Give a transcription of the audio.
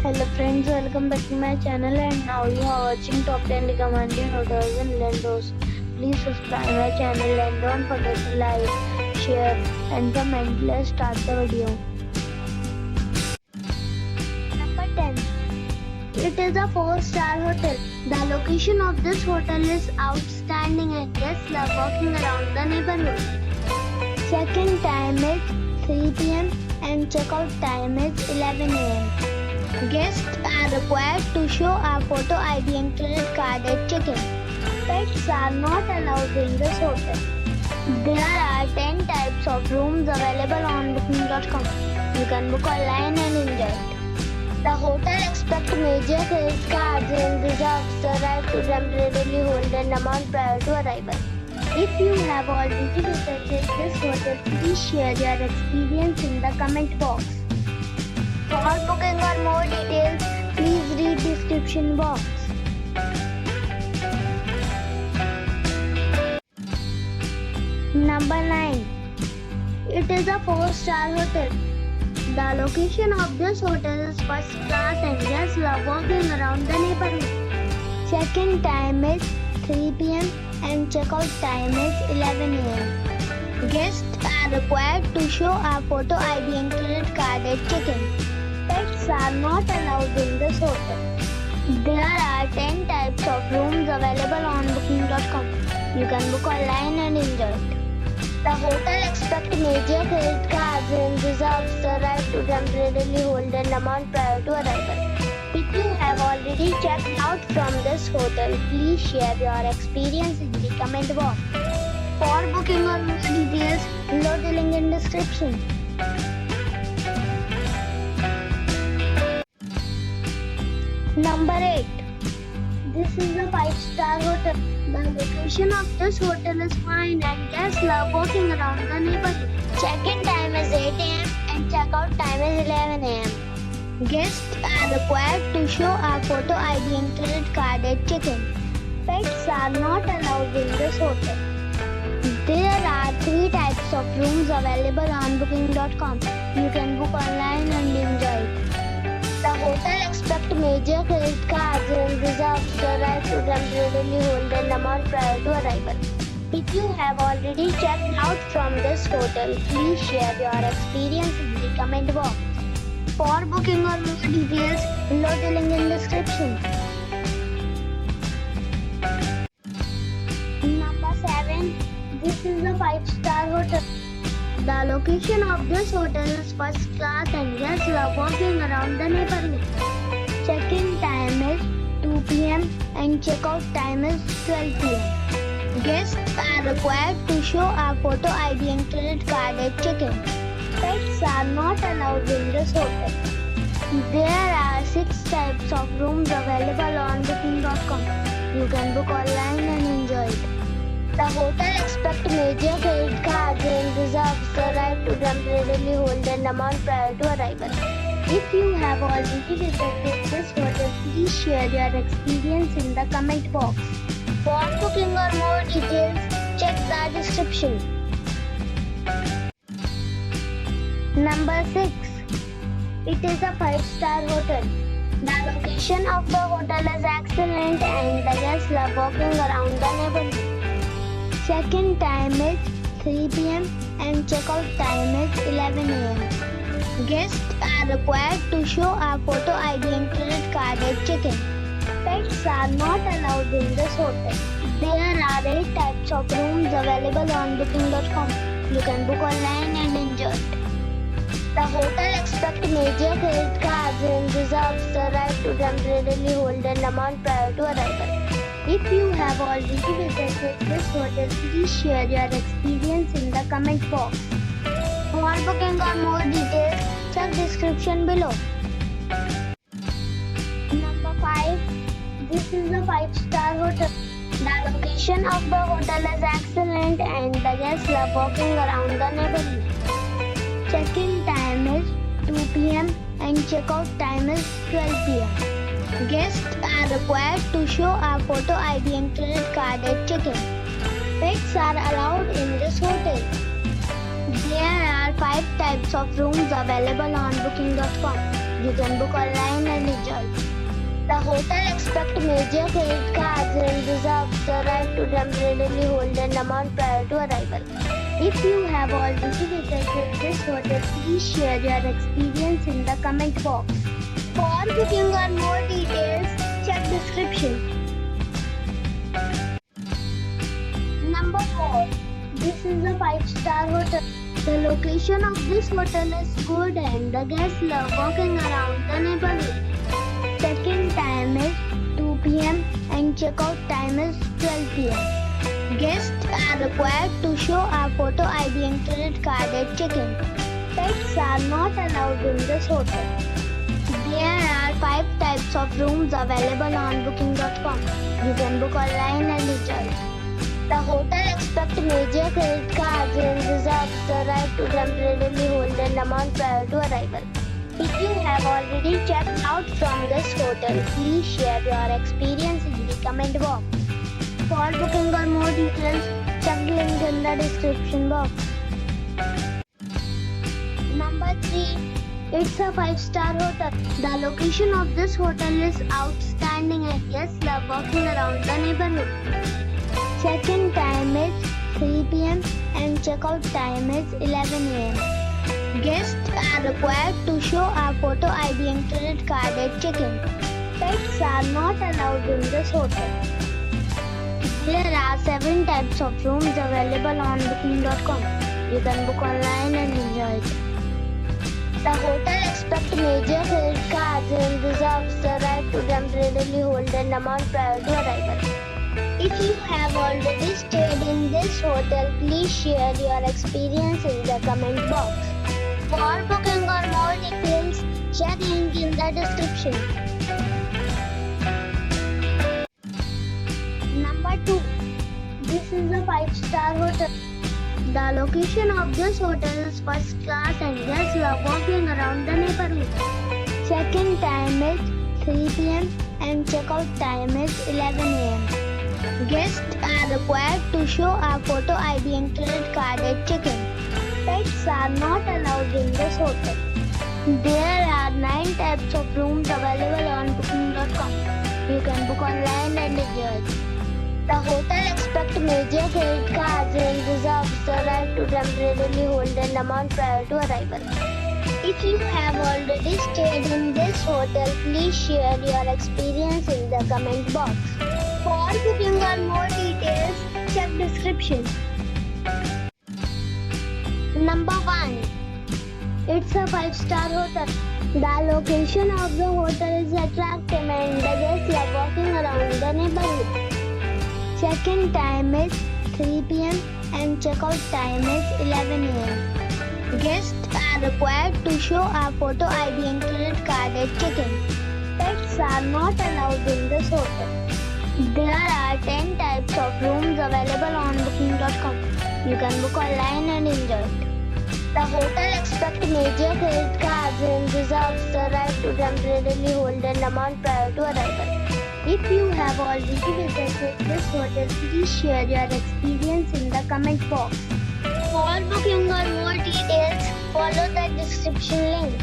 Hello friends, welcome back to my channel and now you are watching top 10 recommended hotels in Lendos. Please subscribe my channel and don't forget to like, share and comment. Let's start the video. Number 10. It is a 4-star hotel. The location of this hotel is outstanding and guests love walking around the neighborhood. Check-in time is 3 p.m. and check-out time is 11 a.m. Guests are required to show a photo ID and credit card at check-in. Pets are not allowed in this hotel. There are 10 types of rooms available on booking.com. You can book online and enjoy it. The hotel expects major credit cards and reserves the right to temporarily hold an amount prior to arrival. If you have already visited this hotel, please share your experience in the comment box. For booking or more details, please read description box. Number 9. It is a 4-star hotel. The location of this hotel is first class and guests love walking around the neighborhood. Check-in time is 3 p.m. and check-out time is 11 a.m. Guests are required to show a photo ID and credit card at check-in. Pets are not allowed in this hotel. There are 10 types of rooms available on booking.com. You can book online and enjoy it. The hotel expects major credit cards and reserves the right to temporarily hold an amount prior to arrival. If you have already checked out from this hotel, please share your experience in the comment box. For booking or more details, below the link in description. Number 8. This is a 5-star hotel. The location of this hotel is fine and guests love walking around the neighborhood. Check-in time is 8 a.m. and check-out time is 11 a.m. Guests are required to show a photo ID and credit card at check-in. Pets are not allowed in this hotel. There are 3 types of rooms available on booking.com. You can book online and enjoy it. The hotel expects major credit cards and reserves the right to temporarily hold an amount prior to arrival. If you have already checked out from this hotel, please share your experience in the comment box. For booking or more details, below the link in description. Number 7. This is a 5-star hotel. The location of this hotel is first class and guests love walking around the neighborhood. Check-in time is 2 p.m. and check-out time is 12 p.m. Guests are required to show a photo ID and credit card at check-in. Pets are not allowed in this hotel. There are 6 types of rooms available on booking.com. You can book online and enjoy it. The hotel expects major credit cards and reserves the right to temporarily hold an amount prior to arrival. If you have already visited this hotel, please share your experience in the comment box. For booking or more details, check the description. Number 6. It is a 5-star hotel. The location of the hotel is excellent and the guests love walking around the neighborhood. Check-in time is 3 p.m. and check-out time is 11 a.m. Guests are required to show a photo ID and credit card at check-in. Pets are not allowed in this hotel. There are 8 types of rooms available on booking.com. You can book online and enjoy it. The hotel expects major credit cards and reserves the right to temporarily hold an amount prior to arrival. If you have already visited this hotel, please share your experience in the comment box. For booking or more details, check description below. Number 5. This is a 5-star hotel. The location of the hotel is excellent and the guests love walking around the neighborhood. Check-in time is 2 p.m. and check-out time is 12 p.m. Guests are required to show a photo ID and credit card at check-in. Pets are allowed in this hotel. There are 5 types of rooms available on booking.com. You can book online and enjoy. The hotel expects major credit cards and reserves the right to temporarily hold an amount prior to arrival. If you have already visited this hotel, please share your experience in the comment box. For booking or more details, check description. Number 4. This is a 5-star hotel. The location of this hotel is good and the guests love walking around the neighborhood. Check-in time is 2 p.m. and check-out time is 12 p.m. Guests are required to show a photo ID and credit card at check-in. Pets are not allowed in this hotel. There are 5 types of rooms available on booking.com. You can book online and enjoy. The hotel expects major credit cards and reserves the right to temporarily hold an amount prior to arrival. If you have already checked out from this hotel, please share your experience in the comment box. For booking or more details, check the link in the description box. Number 3. It's a 5-star hotel. The location of this hotel is outstanding and guests love walking around the neighborhood. Check-in time is 3 p.m. and check-out time is 11 a.m. Guests are required to show a photo ID and credit card at check-in. Pets are not allowed in this hotel. There are 7 types of rooms available on booking.com. You can book online and enjoy it. The hotel expects major credit cards and reserves the right to temporarily hold an amount prior to arrival. If you have already stayed in this hotel, please share your experience in the comment box. For booking or more details, check link in the description. Number 2. This is a 5-star hotel. The location of this hotel is first class and guests love walking around the neighborhood. Check-in time is 3 p.m. and check-out time is 11 a.m. Guests are required to show a photo ID and credit card at check-in. Pets are not allowed in this hotel. There are 9 types of rooms available on booking.com. You can book online and enjoy it. The hotel expects major credit cards and reserves the right to temporarily hold an amount prior to arrival. If you have already stayed in this hotel, please share your experience in the comment box. For booking or more details, check description. Number 1. It's a 5-star hotel. The location of the hotel is attractive and the guests love walking around the neighborhood. Check-in time is 3 p.m. and check-out time is 11 a.m. Guests are required to show a photo ID and credit card at check-in. Pets are not allowed in this hotel. There are 10 types of rooms available on booking.com. You can book online and enjoy it. The hotel expects major credit cards and reserves the right to temporarily hold an amount prior to arrival. If you have already visited this hotel, please share your experience in the comment box. For booking or more details, follow the description link.